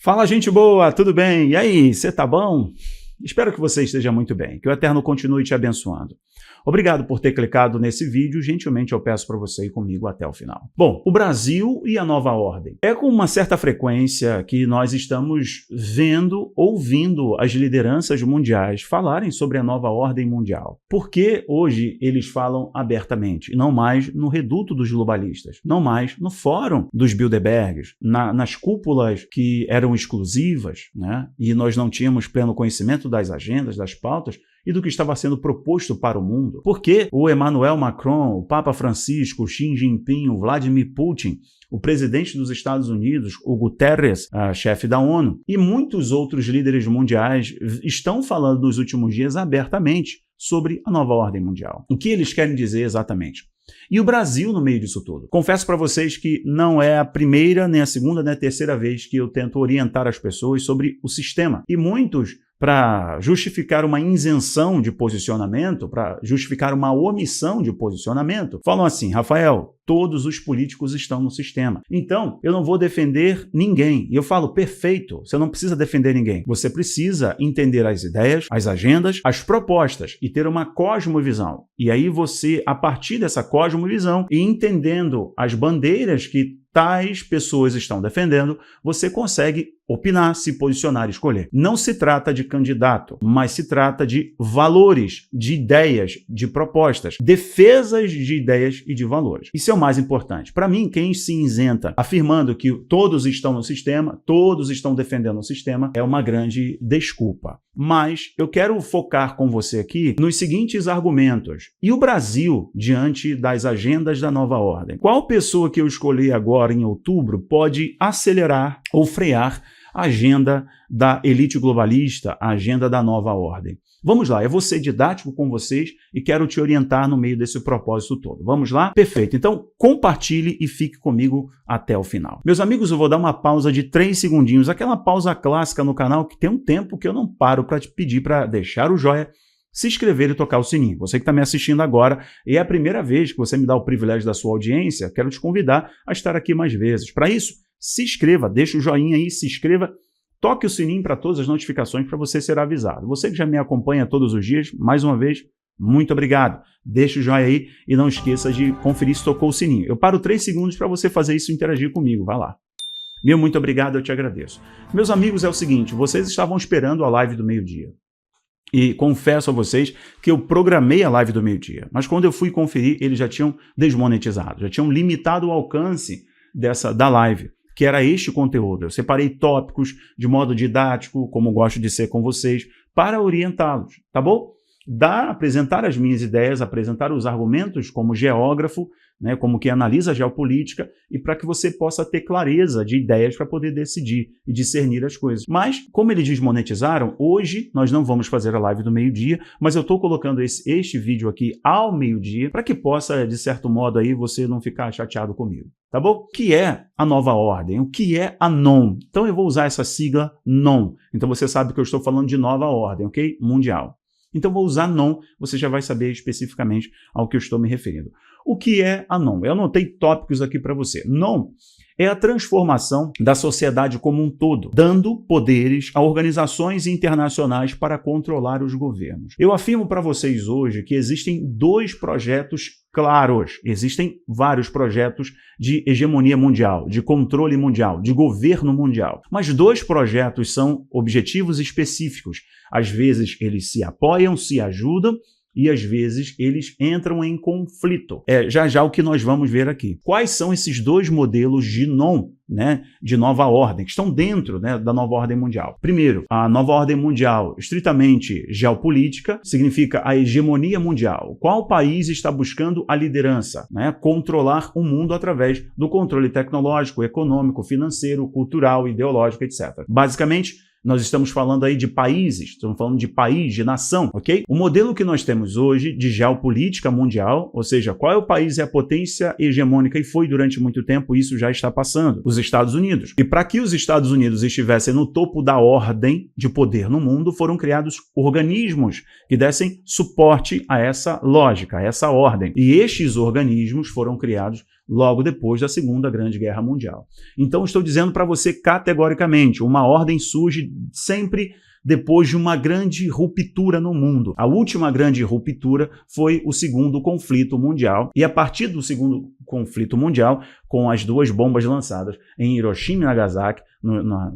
Fala, gente boa, tudo bem? E aí, você tá bom? Espero que você esteja muito bem, que o Eterno continue te abençoando. Obrigado por ter clicado nesse vídeo, gentilmente eu peço para você ir comigo até o final. Bom, o Brasil e a nova ordem. É com uma certa frequência que nós estamos ouvindo as lideranças mundiais falarem sobre a nova ordem mundial. Porque hoje eles falam abertamente, e não mais no reduto dos globalistas, não mais no fórum dos Bilderbergs, nas cúpulas que eram exclusivas, né? E nós não tínhamos pleno conhecimento das agendas, das pautas, e do que estava sendo proposto para o mundo. Porque o Emmanuel Macron, o Papa Francisco, o Xi Jinping, o Vladimir Putin, o presidente dos Estados Unidos, o Guterres, chefe da ONU, e muitos outros líderes mundiais estão falando nos últimos dias abertamente sobre a nova ordem mundial. O que eles querem dizer exatamente? E o Brasil no meio disso tudo. Confesso para vocês que não é a primeira, nem a segunda, nem a terceira vez que eu tento orientar as pessoas sobre o sistema. E muitos, para justificar uma isenção de posicionamento, para justificar uma omissão de posicionamento, falam assim: Rafael, todos os políticos estão no sistema. Então, eu não vou defender ninguém. E eu falo, perfeito, você não precisa defender ninguém. Você precisa entender as ideias, as agendas, as propostas e ter uma cosmovisão. E aí você, a partir dessa cosmovisão e entendendo as bandeiras que tais pessoas estão defendendo, você consegue opinar, se posicionar e escolher. Não se trata de candidato, mas se trata de valores, de ideias, de propostas, defesas de ideias e de valores. Isso é o mais importante. Para mim, quem se isenta afirmando que todos estão no sistema, todos estão defendendo o sistema, é uma grande desculpa. Mas eu quero focar com você aqui nos seguintes argumentos. E o Brasil, diante das agendas da nova ordem? Qual pessoa que eu escolhi agora em outubro pode acelerar ou frear a agenda da elite globalista, a agenda da nova ordem? Vamos lá, eu vou ser didático com vocês e quero te orientar no meio desse propósito todo. Vamos lá? Perfeito. Então, compartilhe e fique comigo até o final. Meus amigos, eu vou dar uma pausa de 3 segundinhos, aquela pausa clássica no canal que tem um tempo que eu não paro para te pedir para deixar o joinha, se inscrever e tocar o sininho. Você que está me assistindo agora e é a primeira vez que você me dá o privilégio da sua audiência, quero te convidar a estar aqui mais vezes. Para isso, se inscreva, deixa o joinha aí, se inscreva, toque o sininho para todas as notificações para você ser avisado. Você que já me acompanha todos os dias, mais uma vez, muito obrigado. Deixa o joinha aí e não esqueça de conferir se tocou o sininho. Eu paro 3 segundos para você fazer isso e interagir comigo. Vai lá. Meu muito obrigado, eu te agradeço. Meus amigos, é o seguinte, vocês estavam esperando a live do meio-dia. E confesso a vocês que eu programei a live do meio-dia, mas quando eu fui conferir, eles já tinham desmonetizado, já tinham limitado o alcance da live, que era este conteúdo. Eu separei tópicos de modo didático, como gosto de ser com vocês, para orientá-los, tá bom? Apresentar as minhas ideias, apresentar os argumentos como geógrafo, né, como que analisa a geopolítica, e para que você possa ter clareza de ideias para poder decidir e discernir as coisas. Mas, como eles desmonetizaram, hoje nós não vamos fazer a live do meio-dia, mas eu estou colocando este vídeo aqui ao meio-dia para que possa, de certo modo, aí você não ficar chateado comigo. Tá bom? O que é a nova ordem? O que é a NOM? Então eu vou usar essa sigla NOM. Então você sabe que eu estou falando de nova ordem, ok? Mundial. Então vou usar NOM, você já vai saber especificamente ao que eu estou me referindo. O que é a NOM? Eu anotei tópicos aqui para você. NOM é a transformação da sociedade como um todo, dando poderes a organizações internacionais para controlar os governos. Eu afirmo para vocês hoje que existem 2 projetos claros, existem vários projetos de hegemonia mundial, de controle mundial, de governo mundial, mas 2 projetos são objetivos específicos. Às vezes eles se apoiam, se ajudam, e às vezes eles entram em conflito. É já o que nós vamos ver aqui. Quais são esses 2 modelos de NOM, né, de nova ordem, que estão dentro, né, da nova ordem mundial? Primeiro, a nova ordem mundial estritamente geopolítica significa a hegemonia mundial. Qual país está buscando a liderança, né, controlar o mundo através do controle tecnológico, econômico, financeiro, cultural, ideológico, etc. Basicamente, nós estamos falando aí de países, estamos falando de país, de nação, ok? O modelo que nós temos hoje de geopolítica mundial, ou seja, qual é o país e a potência hegemônica, e foi durante muito tempo, isso já está passando, os Estados Unidos. E para que os Estados Unidos estivessem no topo da ordem de poder no mundo, foram criados organismos que dessem suporte a essa lógica, a essa ordem. E estes organismos foram criados logo depois da Segunda Grande Guerra Mundial. Então, estou dizendo para você categoricamente, uma ordem surge sempre depois de uma grande ruptura no mundo. A última grande ruptura foi o Segundo Conflito Mundial, e a partir do Segundo Conflito Mundial, com as duas bombas lançadas em Hiroshima e Nagasaki,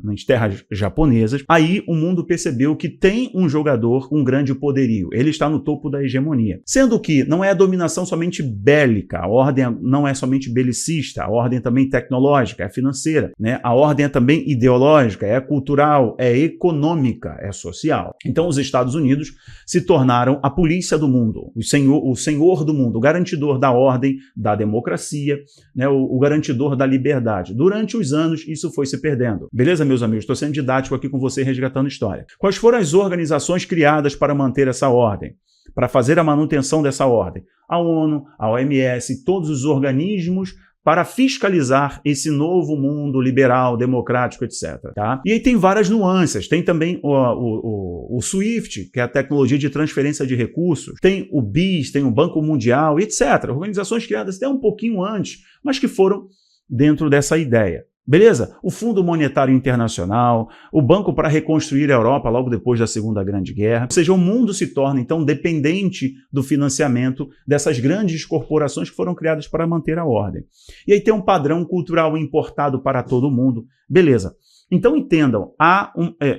nas terras japonesas, aí o mundo percebeu que tem um jogador com grande poderio. Ele está no topo da hegemonia. Sendo que não é a dominação somente bélica, a ordem não é somente belicista, a ordem é também tecnológica, é financeira, né? A ordem é também ideológica, é cultural, é econômica, é social. Então os Estados Unidos se tornaram a polícia do mundo, o senhor do mundo, o garantidor da ordem, da democracia, né? O garantidor da liberdade. Durante os anos isso foi se perdendo. Beleza, meus amigos? Estou sendo didático aqui com você, resgatando história. Quais foram as organizações criadas para manter essa ordem? Para fazer a manutenção dessa ordem? A ONU, a OMS, todos os organismos para fiscalizar esse novo mundo liberal, democrático, etc. Tá? E aí tem várias nuances. Tem também o SWIFT, que é a tecnologia de transferência de recursos. Tem o BIS, tem o Banco Mundial, etc. Organizações criadas até um pouquinho antes, mas que foram dentro dessa ideia. Beleza? O Fundo Monetário Internacional, o Banco para Reconstruir a Europa logo depois da Segunda Grande Guerra. Ou seja, o mundo se torna, então, dependente do financiamento dessas grandes corporações que foram criadas para manter a ordem. E aí tem um padrão cultural importado para todo mundo. Beleza. Então entendam,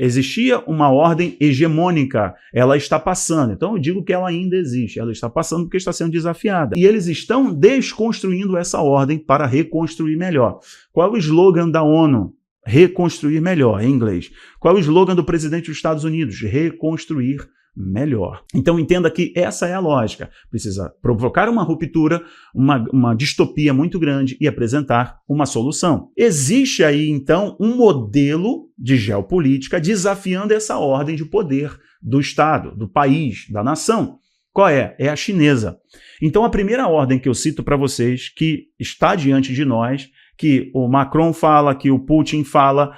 existia uma ordem hegemônica, ela está passando. Então eu digo que ela ainda existe, ela está passando porque está sendo desafiada. E eles estão desconstruindo essa ordem para reconstruir melhor. Qual é o slogan da ONU? Reconstruir melhor, em inglês. Qual é o slogan do presidente dos Estados Unidos? Reconstruir melhor. Então entenda que essa é a lógica. Precisa provocar uma ruptura, uma distopia muito grande e apresentar uma solução. Existe aí então um modelo de geopolítica desafiando essa ordem de poder do Estado, do país, da nação. Qual é? É a chinesa. Então a primeira ordem que eu cito para vocês, que está diante de nós, que o Macron fala, que o Putin fala,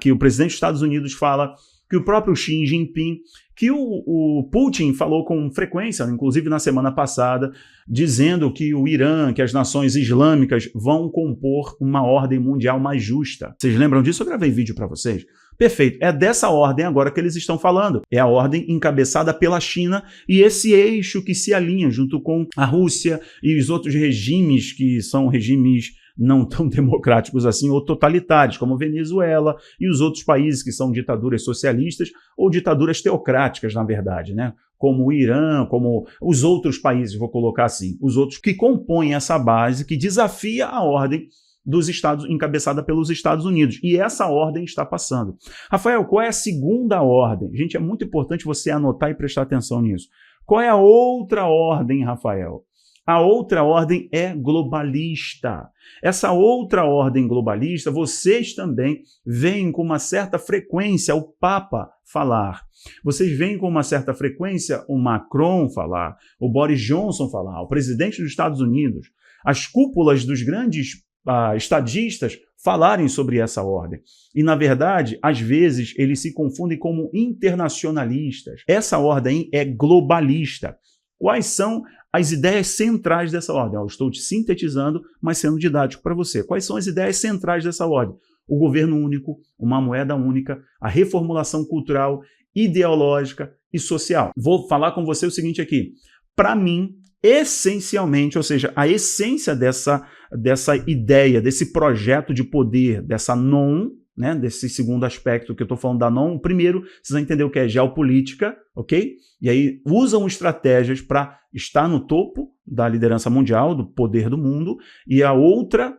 que o presidente dos Estados Unidos fala, que o próprio Xi Jinping, que o Putin falou com frequência, inclusive na semana passada, dizendo que o Irã, que as nações islâmicas vão compor uma ordem mundial mais justa. Vocês lembram disso? Eu gravei vídeo para vocês. Perfeito. É dessa ordem agora que eles estão falando. É a ordem encabeçada pela China e esse eixo que se alinha junto com a Rússia e os outros regimes que são regimes não tão democráticos assim, ou totalitários, como Venezuela e os outros países que são ditaduras socialistas ou ditaduras teocráticas, na verdade, né? Como o Irã, como os outros países, vou colocar assim, os outros que compõem essa base, que desafia a ordem dos Estados, encabeçada pelos Estados Unidos. E essa ordem está passando. Rafael, qual é a segunda ordem? Gente, é muito importante você anotar e prestar atenção nisso. Qual é a outra ordem, Rafael? A outra ordem é globalista. Essa outra ordem globalista, vocês também veem com uma certa frequência o Papa falar. Vocês veem com uma certa frequência o Macron falar, o Boris Johnson falar, o presidente dos Estados Unidos, as cúpulas dos grandes estadistas falarem sobre essa ordem. E, na verdade, às vezes, eles se confundem como internacionalistas. Essa ordem é globalista. Quais são as ideias centrais dessa ordem? Eu estou te sintetizando, mas sendo didático para você. Quais são as ideias centrais dessa ordem? O governo único, uma moeda única, a reformulação cultural, ideológica e social. Vou falar com você o seguinte aqui. Para mim, essencialmente, ou seja, a essência dessa ideia, desse projeto de poder, dessa non, né, desse segundo aspecto que eu estou falando da non, primeiro, vocês vão entender o que é geopolítica, ok? E aí usam estratégias para estar no topo da liderança mundial, do poder do mundo, e a outra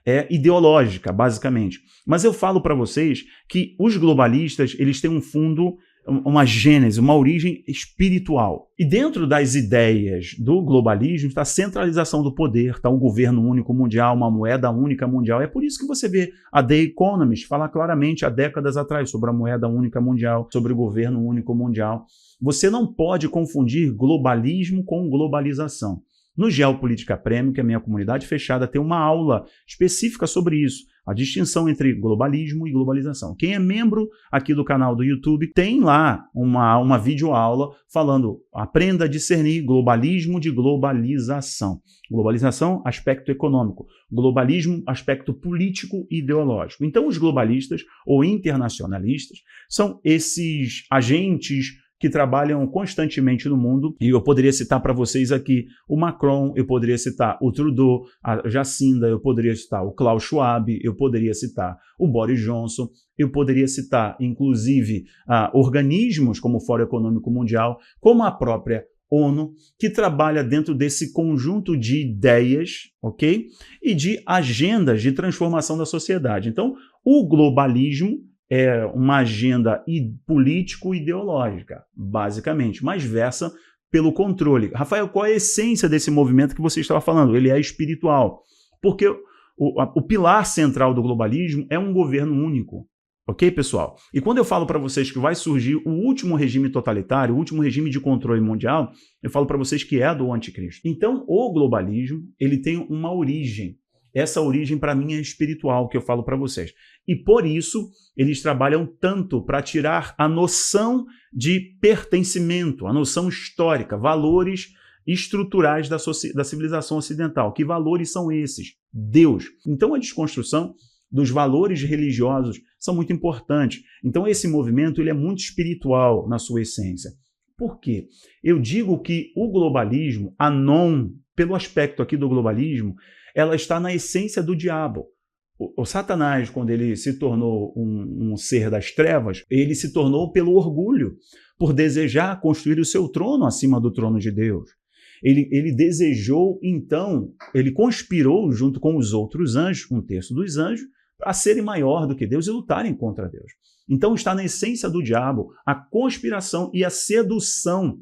é ideológica, basicamente. Mas eu falo para vocês que os globalistas, eles têm um fundo, uma gênese, uma origem espiritual. E dentro das ideias do globalismo está a centralização do poder, está o governo único mundial, uma moeda única mundial. É por isso que você vê a The Economist falar claramente há décadas atrás sobre a moeda única mundial, sobre o governo único mundial. Você não pode confundir globalismo com globalização. No Geopolítica Premium, que é a minha comunidade fechada, tem uma aula específica sobre isso. a distinção entre globalismo e globalização. Quem é membro aqui do canal do YouTube tem lá uma videoaula falando, aprenda a discernir globalismo de globalização. Globalização, aspecto econômico. Globalismo, aspecto político e ideológico. Então, os globalistas ou internacionalistas são esses agentes que trabalham constantemente no mundo, e eu poderia citar para vocês aqui o Macron, eu poderia citar o Trudeau, a Jacinda, eu poderia citar o Klaus Schwab, eu poderia citar o Boris Johnson, eu poderia citar, inclusive, organismos como o Fórum Econômico Mundial, como a própria ONU, que trabalha dentro desse conjunto de ideias, ok? E de agendas de transformação da sociedade. Então, o globalismo é uma agenda político-ideológica, basicamente, mas versa pelo controle. Rafael, qual é a essência desse movimento que você estava falando? Ele é espiritual, porque o pilar central do globalismo é um governo único. Ok, pessoal? E quando eu falo para vocês que vai surgir o último regime totalitário, o último regime de controle mundial, eu falo para vocês que é do anticristo. Então, o globalismo, ele tem uma origem. Essa origem, para mim, é espiritual, que eu falo para vocês. E, por isso, eles trabalham tanto para tirar a noção de pertencimento, a noção histórica, valores estruturais da civilização ocidental. Que valores são esses? Deus. Então, a desconstrução dos valores religiosos são muito importantes. Então, esse movimento ele é muito espiritual na sua essência. Por quê? Eu digo que o globalismo, pelo aspecto aqui do globalismo, ela está na essência do diabo. O Satanás, quando ele se tornou um ser das trevas, ele se tornou pelo orgulho, por desejar construir o seu trono acima do trono de Deus. Ele desejou, então, ele conspirou junto com os outros anjos, um terço dos anjos, a serem maior do que Deus e lutarem contra Deus. Então está na essência do diabo a conspiração e a sedução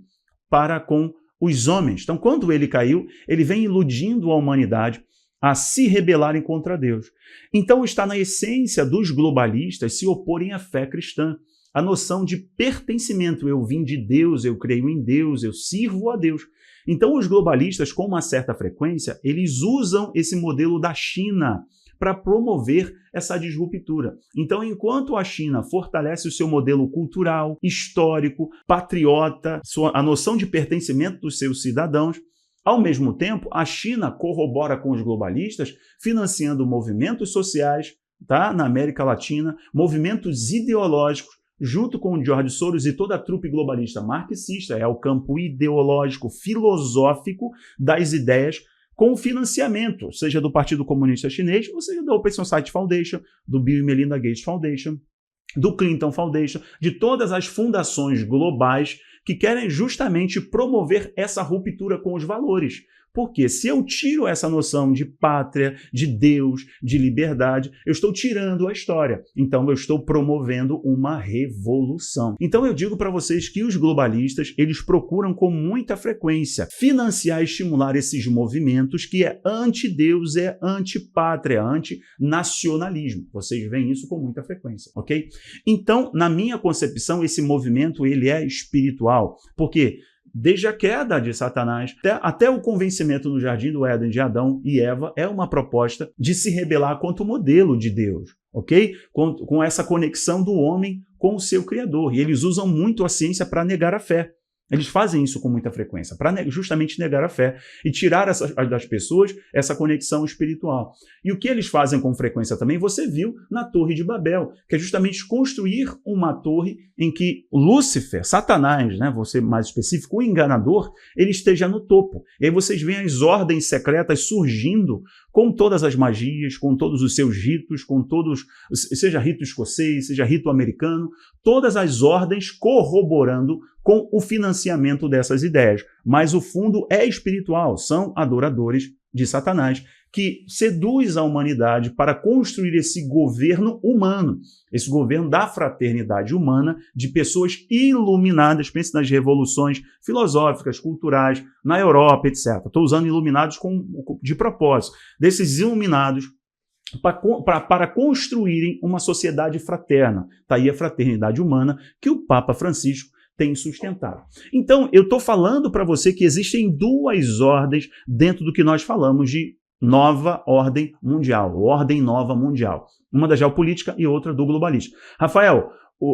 para com os homens. Então, quando ele caiu, ele vem iludindo a humanidade a se rebelarem contra Deus. Então está na essência dos globalistas se oporem à fé cristã. A noção de pertencimento. Eu vim de Deus, eu creio em Deus, eu sirvo a Deus. Então os globalistas, com uma certa frequência, eles usam esse modelo da China para promover essa disruptura. Então, enquanto a China fortalece o seu modelo cultural, histórico, patriota, a noção de pertencimento dos seus cidadãos, ao mesmo tempo, a China corrobora com os globalistas, financiando movimentos sociais, tá, na América Latina, movimentos ideológicos, junto com o George Soros e toda a trupe globalista marxista, é o campo ideológico, filosófico das ideias, com financiamento, seja do Partido Comunista Chinês, ou seja da Open Society Foundation, do Bill e Melinda Gates Foundation, do Clinton Foundation, de todas as fundações globais que querem justamente promover essa ruptura com os valores. Porque se eu tiro essa noção de pátria, de Deus, de liberdade, eu estou tirando a história. Então eu estou promovendo uma revolução. Então eu digo para vocês que os globalistas, eles procuram com muita frequência financiar e estimular esses movimentos que é anti-Deus, é anti-pátria, anti-nacionalismo. Vocês veem isso com muita frequência, ok? Então, na minha concepção, esse movimento ele é espiritual. Porque desde a queda de Satanás até o convencimento no Jardim do Éden de Adão e Eva é uma proposta de se rebelar contra o modelo de Deus, ok? Com essa conexão do homem com o seu Criador. E eles usam muito a ciência para negar a fé. Eles fazem isso com muita frequência, para justamente negar a fé e tirar das pessoas essa conexão espiritual. E o que eles fazem com frequência também, você viu na Torre de Babel, que é justamente construir uma torre em que Lúcifer, Satanás, né, vou ser mais específico, o enganador, ele esteja no topo. E aí vocês veem as ordens secretas surgindo com todas as magias, com todos os seus ritos, com todos, seja rito escocês, seja rito americano, todas as ordens corroborando com o financiamento dessas ideias. Mas o fundo é espiritual, são adoradores de Satanás, que seduz a humanidade para construir esse governo humano, esse governo da fraternidade humana, de pessoas iluminadas, pense nas revoluções filosóficas, culturais, na Europa, etc. Estou usando iluminados de propósito. Desses iluminados para construírem uma sociedade fraterna. Está aí a fraternidade humana que o Papa Francisco tem sustentado. Então, eu estou falando para você que existem duas ordens dentro do que nós falamos de nova ordem mundial, ordem nova mundial. Uma da geopolítica e outra do globalista. Rafael,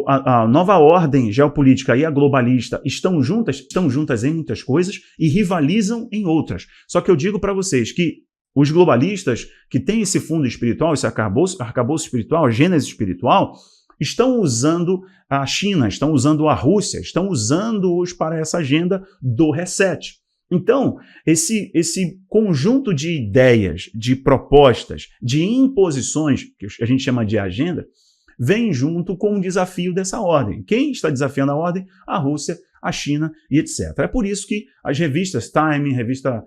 a nova ordem geopolítica e a globalista estão juntas em muitas coisas e rivalizam em outras. Só que eu digo para vocês que os globalistas que têm esse fundo espiritual, esse arcabouço espiritual, a gênese espiritual, estão usando a China, estão usando a Rússia, estão usando-os para essa agenda do reset. Então, esse conjunto de ideias, de propostas, de imposições, que a gente chama de agenda, vem junto com o desafio dessa ordem. Quem está desafiando a ordem? A Rússia, a China e etc. É por isso que as revistas Time, revista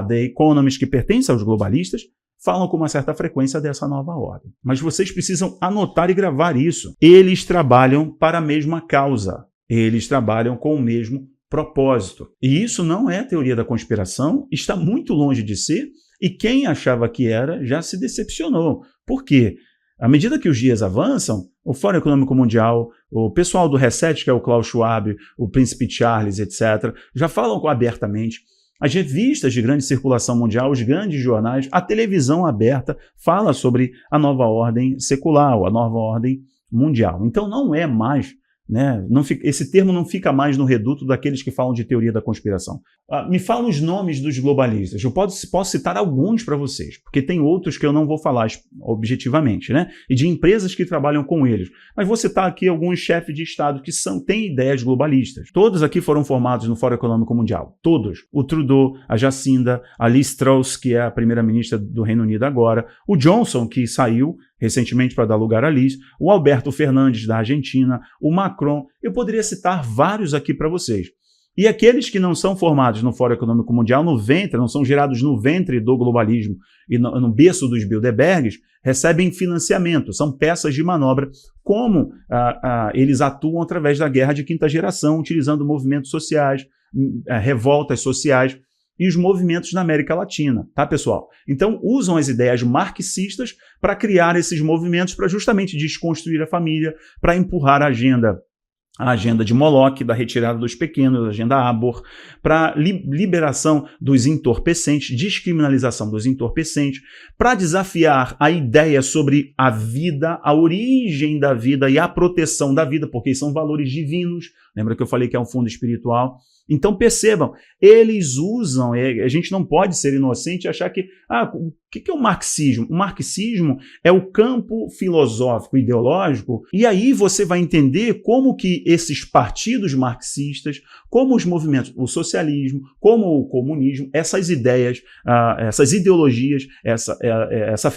The Economist, que pertencem aos globalistas, falam com uma certa frequência dessa nova ordem. Mas vocês precisam anotar e gravar isso. Eles trabalham para a mesma causa. Eles trabalham com o mesmo propósito. E isso não é teoria da conspiração, está muito longe de ser, e quem achava que era já se decepcionou. Por quê? À medida que os dias avançam, o Fórum Econômico Mundial, o pessoal do Reset, que é o Klaus Schwab, o Príncipe Charles, etc., já falam abertamente. As revistas de grande circulação mundial, os grandes jornais, a televisão aberta fala sobre a nova ordem secular, a nova ordem mundial. Então não é mais, né, esse termo não fica mais no reduto daqueles que falam de teoria da conspiração. Me falam os nomes dos globalistas. Eu posso citar alguns para vocês, porque tem outros que eu não vou falar objetivamente, né? E de empresas que trabalham com eles. Mas vou citar aqui alguns chefes de Estado que têm ideias globalistas. Todos aqui foram formados no Fórum Econômico Mundial. Todos. O Trudeau, a Jacinda, a Liz Truss, que é a primeira-ministra do Reino Unido agora, o Johnson, que saiu recentemente para dar lugar a Liz, o Alberto Fernandes, da Argentina, o Macron. Eu poderia citar vários aqui para vocês. E aqueles que não são formados no Fórum Econômico Mundial, no ventre, não são gerados no ventre do globalismo e no berço dos Bilderbergs, recebem financiamento, são peças de manobra, como eles atuam através da guerra de quinta geração, utilizando movimentos sociais, revoltas sociais e os movimentos na América Latina, tá, pessoal? Então, usam as ideias marxistas para criar esses movimentos, para justamente desconstruir a família, para empurrar a agenda de Moloch, da retirada dos pequenos, a agenda Abor, para liberação dos entorpecentes, descriminalização dos entorpecentes, para desafiar a ideia sobre a vida, a origem da vida e a proteção da vida, porque são valores divinos. Lembra que eu falei que é um fundo espiritual? Então percebam, eles usam, a gente não pode ser inocente e achar que, o que é o marxismo? O marxismo é o campo filosófico, ideológico, e aí você vai entender como que esses partidos marxistas, como os movimentos, o socialismo, como o comunismo, essas ideias, essas ideologias,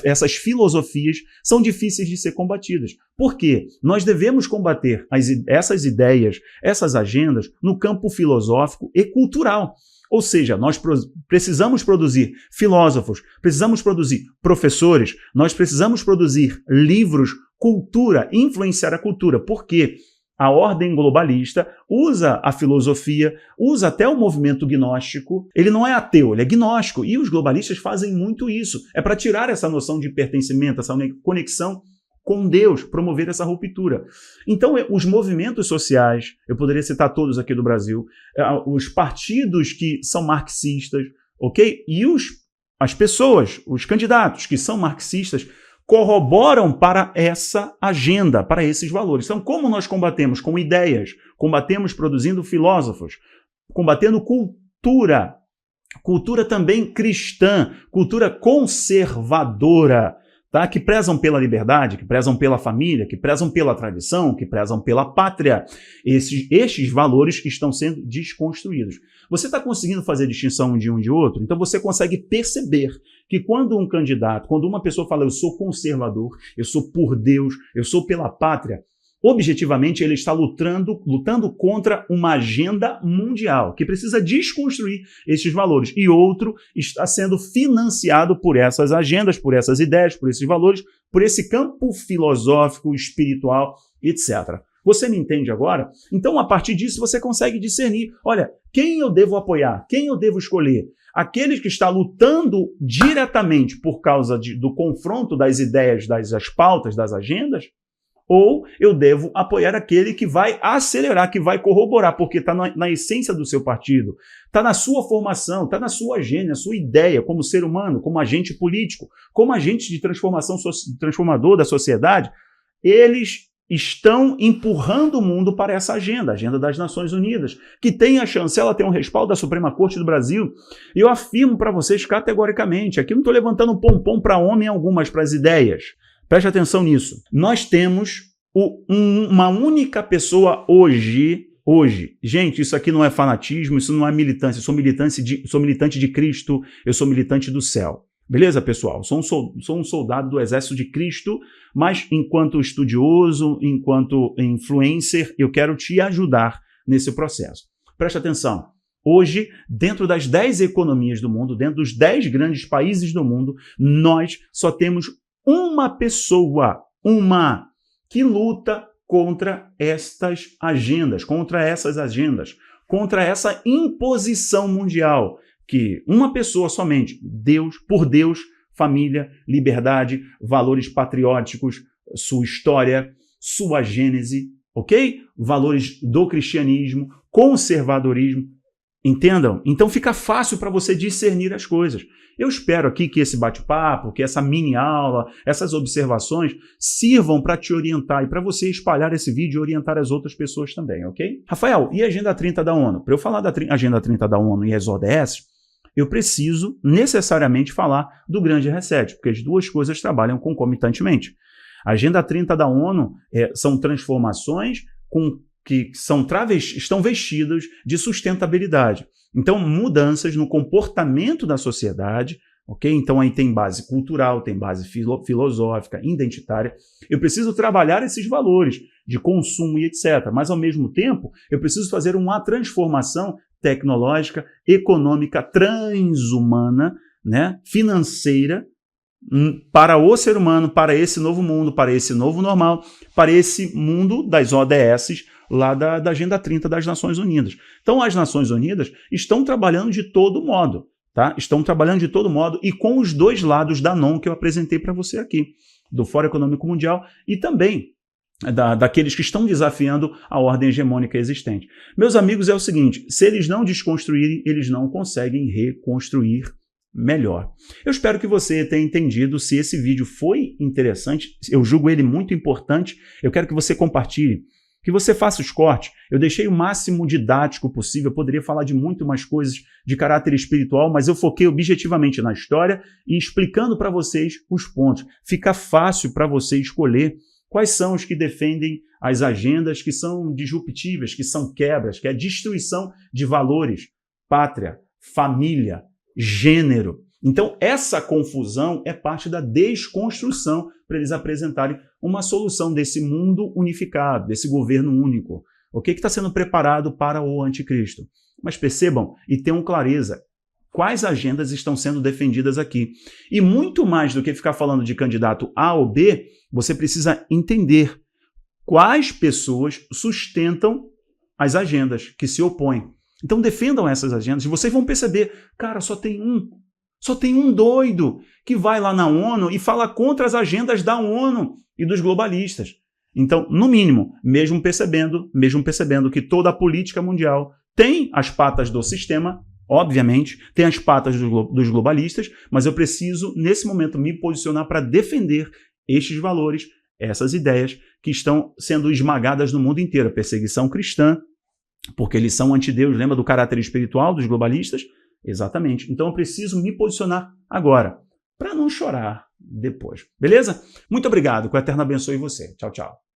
essas filosofias são difíceis de ser combatidas. Por quê? Nós devemos combater essas ideias, essas agendas no campo filosófico e cultural. Ou seja, nós precisamos produzir filósofos, precisamos produzir professores, nós precisamos produzir livros, cultura, influenciar a cultura. Por quê? A ordem globalista usa a filosofia, usa até o movimento gnóstico. Ele não é ateu, ele é gnóstico. E os globalistas fazem muito isso. É para tirar essa noção de pertencimento, essa conexão com Deus, promover essa ruptura. Então, os movimentos sociais, eu poderia citar todos aqui do Brasil, os partidos que são marxistas, ok? E as pessoas, os candidatos que são marxistas, corroboram para essa agenda, para esses valores. Então, como nós combatemos? Com ideias, combatemos produzindo filósofos, combatendo cultura, cultura também cristã, cultura conservadora, tá? Que prezam pela liberdade, que prezam pela família, que prezam pela tradição, que prezam pela pátria. Estes valores estão sendo desconstruídos. Você está conseguindo fazer distinção de um de outro? Então você consegue perceber que quando um candidato, quando uma pessoa fala eu sou conservador, eu sou por Deus, eu sou pela pátria, objetivamente ele está lutando contra uma agenda mundial que precisa desconstruir esses valores. E outro está sendo financiado por essas agendas, por essas ideias, por esses valores, por esse campo filosófico, espiritual, etc. Você me entende agora? Então, a partir disso, você consegue discernir, olha, quem eu devo apoiar? Quem eu devo escolher? Aquele que está lutando diretamente por causa do confronto das ideias, das pautas, das agendas, ou eu devo apoiar aquele que vai acelerar, que vai corroborar, porque está na essência do seu partido, está na sua formação, está na sua agenda, na sua ideia como ser humano, como agente político, como agente de transformação transformador da sociedade. Eles estão empurrando o mundo para essa agenda, a agenda das Nações Unidas, que tem a chancela, tem um respaldo da Suprema Corte do Brasil. E eu afirmo para vocês categoricamente, aqui eu não estou levantando pompom para homem algumas, para as ideias. Preste atenção nisso. Nós temos uma única pessoa hoje, gente, isso aqui não é fanatismo, isso não é militância, eu sou militante de Cristo, eu sou militante do céu. Beleza, pessoal? Sou um soldado do exército de Cristo, mas enquanto estudioso, enquanto influencer, eu quero te ajudar nesse processo. Preste atenção. Hoje, dentro das 10 economias do mundo, dentro dos 10 grandes países do mundo, nós só temos uma pessoa, que luta contra essas agendas, contra essa imposição mundial, que uma pessoa somente, por Deus, família, liberdade, valores patrióticos, sua história, sua gênese, ok? Valores do cristianismo, conservadorismo, entendam? Então fica fácil para você discernir as coisas. Eu espero aqui que esse bate-papo, que essa mini aula, essas observações sirvam para te orientar e para você espalhar esse vídeo e orientar as outras pessoas também, ok? Rafael, e a Agenda 30 da ONU? Para eu falar da Agenda 30 da ONU e as ODS, eu preciso necessariamente falar do Grande Reset, porque as duas coisas trabalham concomitantemente. A Agenda 30 da ONU são transformações que estão vestidas de sustentabilidade. Então, mudanças no comportamento da sociedade, ok? Então, aí tem base cultural, tem base filosófica, identitária. Eu preciso trabalhar esses valores de consumo e etc. Mas, ao mesmo tempo, eu preciso fazer uma transformação tecnológica, econômica, transhumana, né, financeira, para o ser humano, para esse novo mundo, para esse novo normal, para esse mundo das ODS, lá da Agenda 30 das Nações Unidas. Então, as Nações Unidas estão trabalhando de todo modo, tá? Estão trabalhando de todo modo e com os dois lados da NON que eu apresentei para você aqui, do Fórum Econômico Mundial e também daqueles que estão desafiando a ordem hegemônica existente. Meus amigos, é o seguinte, se eles não desconstruírem, eles não conseguem reconstruir melhor. Eu espero que você tenha entendido. Se esse vídeo foi interessante, eu julgo ele muito importante, eu quero que você compartilhe, que você faça os cortes. Eu deixei o máximo didático possível, eu poderia falar de muito mais coisas de caráter espiritual, mas eu foquei objetivamente na história e explicando para vocês os pontos. Fica fácil para você escolher quais são os que defendem as agendas que são disruptivas, que são quebras, que é a destruição de valores, pátria, família, gênero. Então, essa confusão é parte da desconstrução para eles apresentarem uma solução desse mundo unificado, desse governo único, ok? Que está sendo preparado para o anticristo. Mas percebam e tenham clareza quais agendas estão sendo defendidas aqui. E muito mais do que ficar falando de candidato A ou B, você precisa entender quais pessoas sustentam as agendas que se opõem. Então defendam essas agendas e vocês vão perceber, cara, só tem um doido que vai lá na ONU e fala contra as agendas da ONU e dos globalistas. Então, no mínimo, mesmo percebendo que toda a política mundial tem as patas do sistema, obviamente, tem as patas dos globalistas, mas eu preciso, nesse momento, me posicionar para defender estes valores, essas ideias que estão sendo esmagadas no mundo inteiro. A perseguição cristã, porque eles são antideus, lembra do caráter espiritual dos globalistas? Exatamente. Então eu preciso me posicionar agora, para não chorar depois. Beleza? Muito obrigado. Que o Eterno abençoe você. Tchau, tchau.